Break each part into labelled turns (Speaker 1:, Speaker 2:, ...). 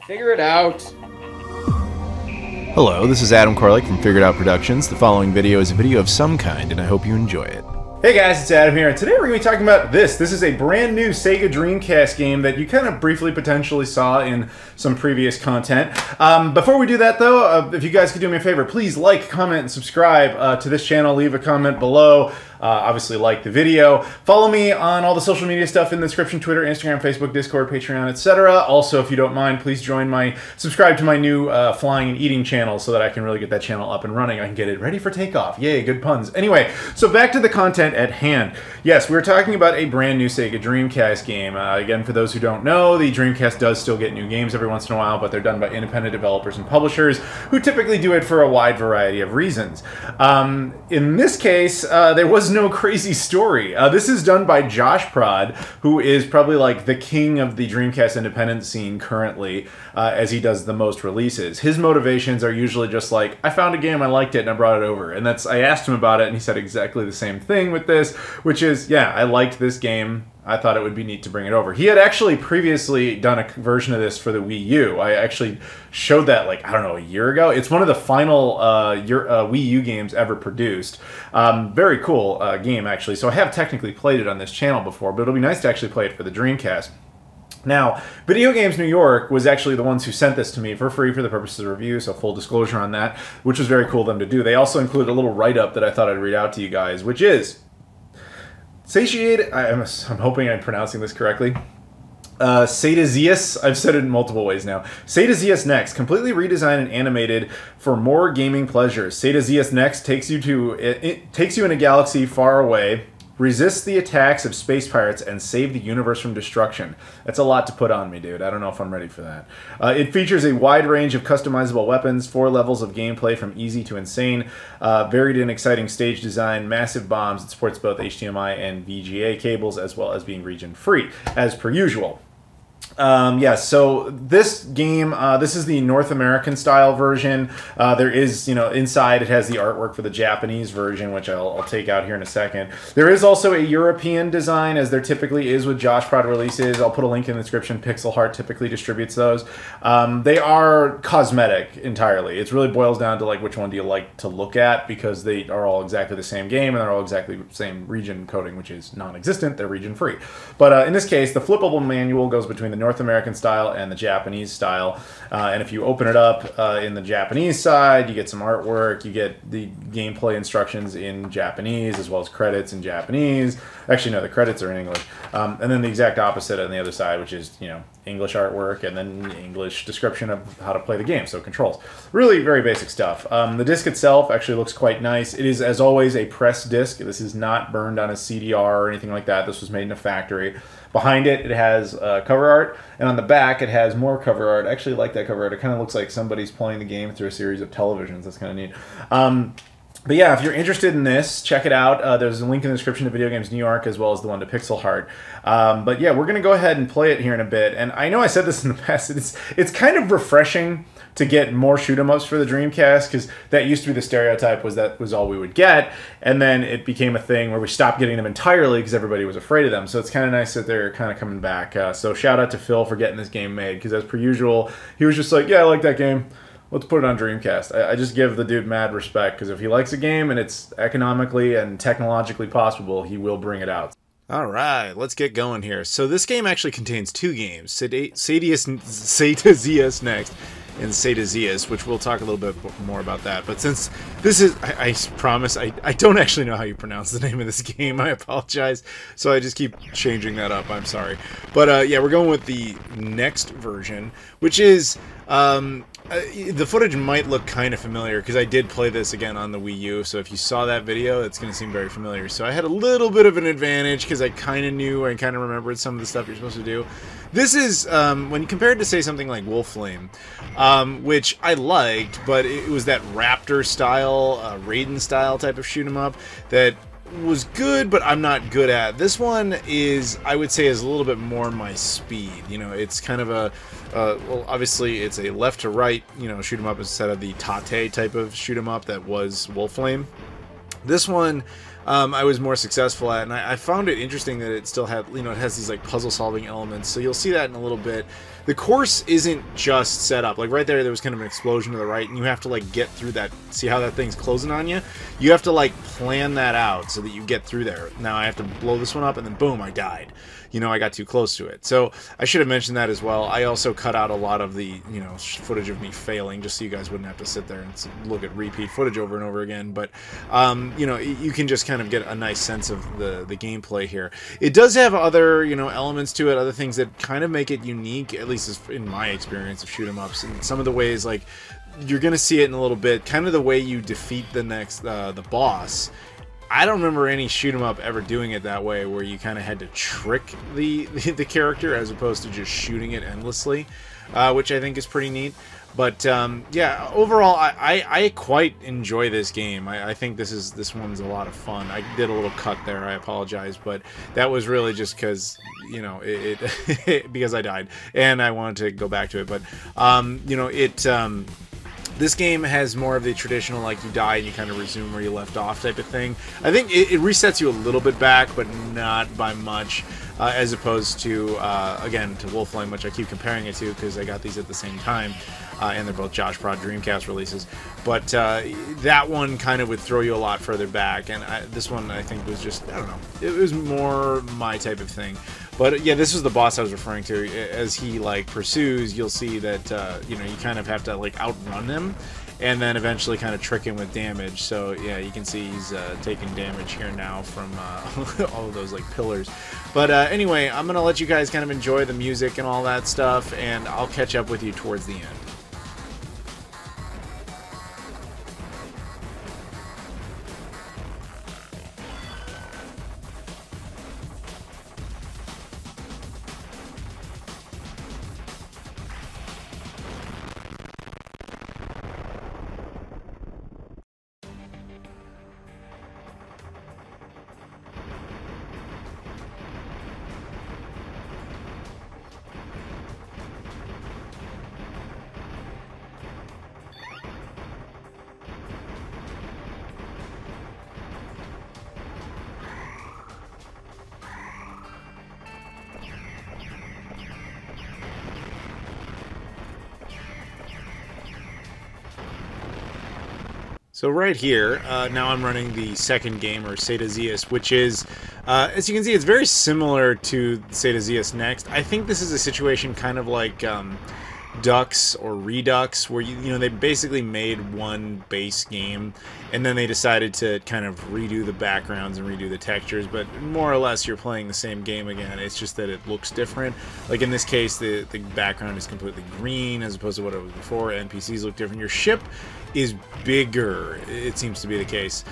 Speaker 1: Figure it out.
Speaker 2: Hello, this is Adam Koralik from Figured Out Productions. The following video is a video of some kind, and I hope you enjoy it.
Speaker 3: Hey guys, it's Adam here, and today we're going to be talking about this. This is a brand new Sega Dreamcast game that you kind of briefly potentially saw in some previous content. Before we do that though, if you guys could do me a favor, please like, comment, and subscribe to this channel. Leave a comment below. Obviously like the video. Follow me on all the social media stuff in the description: Twitter, Instagram, Facebook, Discord, Patreon, etc. Also, if you don't mind, please subscribe to my new flying and eating channel so that I can really get that channel up and running. I can get it ready for takeoff. Yay, good puns. Anyway, so back to the content at hand. Yes, we're talking about a brand new Sega Dreamcast game. Again, for those who don't know, the Dreamcast does still get new games every once in a while, but they're done by independent developers and publishers who typically do it for a wide variety of reasons. In this case, there was no crazy story. This is done by JoshProd, who is probably like the king of the Dreamcast independent scene currently, as he does the most releases. His motivations are usually just like, I found a game, I liked it, and I brought it over. And I asked him about it, and he said exactly the same thing with this, which is, yeah, I liked this game. I thought it would be neat to bring it over. He had actually previously done a version of this for the Wii U. I actually showed that, like, I don't know, a year ago. It's one of the final Wii U games ever produced. Very cool game, actually. So I have technically played it on this channel before, but it'll be nice to actually play it for the Dreamcast. Now, Video Games New York was actually the ones who sent this to me for free for the purposes of review, so full disclosure on that, which was very cool of them to do. They also included a little write-up that I thought I'd read out to you guys, which is... I'm hoping I'm pronouncing this correctly. Satazius, I've said it in multiple ways now. Satazius Next, completely redesigned and animated for more gaming pleasures. Satazius Next takes you in a galaxy far away, resists the attacks of space pirates, and save the universe from destruction. That's a lot to put on me, dude. I don't know if I'm ready for that. It features a wide range of customizable weapons, 4 levels of gameplay from easy to insane, varied and exciting stage design, massive bombs. It supports both HDMI and VGA cables, as well as being region-free, as per usual. Yeah, so this game, this is the North American style version. There is, inside it has the artwork for the Japanese version, which I'll take out here in a second. There is also a European design, as there typically is with JoshProd releases. I'll put a link in the description. Pixel Heart typically distributes those. They are cosmetic entirely. It really boils down to like which one do you like to look at, because they are all exactly the same game and they're all exactly the same region coding, which is non-existent. They're region free. But in this case, the flippable manual goes between the North American style and the Japanese style, and if you open it up in the Japanese side, you get some artwork, you get the gameplay instructions in Japanese, as well as credits in Japanese. Actually, no, the credits are in English, and then the exact opposite on the other side, which is, English artwork and then English description of how to play the game, so controls. Really very basic stuff. The disc itself actually looks quite nice. It is, as always, a press disc. This is not burned on a CDR or anything like that. This was made in a factory. Behind it, it has cover art, and on the back, it has more cover art. I actually like that cover art. It kind of looks like somebody's playing the game through a series of televisions. That's kind of neat. But yeah, if you're interested in this, check it out. There's a link in the description to Video Games New York, as well as the one to Pixel Heart. But yeah, we're going to go ahead and play it here in a bit. And I know I said this in the past. It's kind of refreshing to get more shoot-'em-ups for the Dreamcast, because that used to be the stereotype, was that was all we would get, and then it became a thing where we stopped getting them entirely because everybody was afraid of them. So it's kind of nice that they're kind of coming back. So shout out to Phil for getting this game made, because as per usual, he was just like, yeah, I like that game. Let's put it on Dreamcast. I just give the dude mad respect, because if he likes a game and it's economically and technologically possible, he will bring it out.
Speaker 2: Alright, let's get going here. So this game actually contains 2 games, Satazius Next and Satazius, which we'll talk a little bit more about that. But since this is, I promise, I don't actually know how you pronounce the name of this game. I apologize. So I just keep changing that up. I'm sorry. But yeah, we're going with the next version, which is... the footage might look kind of familiar, because I did play this again on the Wii U, so if you saw that video, it's going to seem very familiar. So I had a little bit of an advantage, because I kind of knew, I kind of remembered some of the stuff you're supposed to do. This is, when compared to, say, something like Wolflame, which I liked, but it was that Raptor-style, Raiden-style type of shoot-'em-up that was good, but I'm not good at. This one is, I would say, is a little bit more my speed. It's kind of a, well, obviously it's a left to right, shoot 'em up instead of the Tate type of shoot 'em up that was Wolflame. This one I was more successful at, and I found it interesting that it still had, you know, it has these like puzzle solving elements. So you'll see that in a little bit. The course isn't just set up like right there. There was kind of an explosion to the right, and you have to like get through that. See how that thing's closing on you? You have to like plan that out so that you get through there. Now I have to blow this one up, and then boom, I died. You know, I got too close to it. So I should have mentioned that as well. I also cut out a lot of the, you know, footage of me failing, just so you guys wouldn't have to sit there and look at repeat footage over and over again. But, you know, you can just kind of get a nice sense of the gameplay here. It does have other, you know, elements to it, other things that kind of make it unique, at least in my experience of shoot 'em ups. And some of the ways, like, you're going to see it in a little bit, kind of the way you defeat the boss. I don't remember any shoot 'em up ever doing it that way, where you kind of had to trick the character as opposed to just shooting it endlessly, which I think is pretty neat. But yeah, overall, I quite enjoy this game. I think this one's a lot of fun. I did a little cut there. I apologize, but that was really just because, you know, because I died and I wanted to go back to it. But you know, this game has more of the traditional, like, you die and you kind of resume where you left off type of thing. I think it resets you a little bit back, but not by much, as opposed to, again, to Wolfenstein, which I keep comparing it to because I got these at the same time, and they're both JoshProd Dreamcast releases. But that one kind of would throw you a lot further back, and this one, I think, was just, I don't know, it was more my type of thing. But yeah, this was the boss I was referring to. As he like pursues, you'll see that you know, you kind of have to like outrun him, and then eventually kind of trick him with damage. So yeah, you can see he's taking damage here now from all of those like pillars. But anyway, I'm gonna let you guys kind of enjoy the music and all that stuff, and I'll catch up with you towards the end. So right here, now I'm running the second game, or Satazius, which is, as you can see, it's very similar to Satazius Next. I think this is a situation kind of like Dux or Redux, where you know, they basically made one base game, and then they decided to kind of redo the backgrounds and redo the textures, but more or less you're playing the same game again. It's just that it looks different. Like in this case, the background is completely green as opposed to what it was before. NPCs look different. Your ship is bigger, it seems to be the case.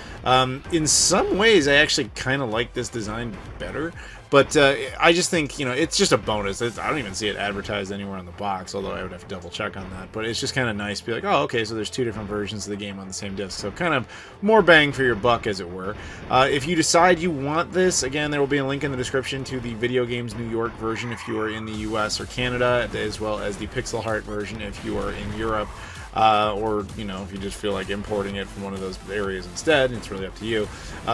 Speaker 2: In some ways, I actually kind of like this design better, but I just think, you know, it's just a bonus. I don't even see it advertised anywhere on the box, although I would have to double check on that. But it's just kind of nice to be like, oh, okay, so there's two different versions of the game on the same disc, so kind of more bang for your buck, as it were. If you decide you want this, again, there will be a link in the description to the Video Games New York version if you are in the US or Canada, as well as the Pixel Heart version if you are in Europe. Or, you know, if you just feel like importing it from one of those areas instead, it's really up to you.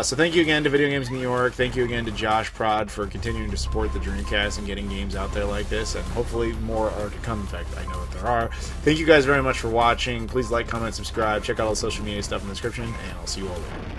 Speaker 2: So thank you again to Video Games New York. Thank you again to JoshProd for continuing to support the Dreamcast and getting games out there like this, and hopefully more are to come. In fact, I know that there are. Thank you guys very much for watching. Please like, comment, subscribe. Check out all the social media stuff in the description, and I'll see you all later.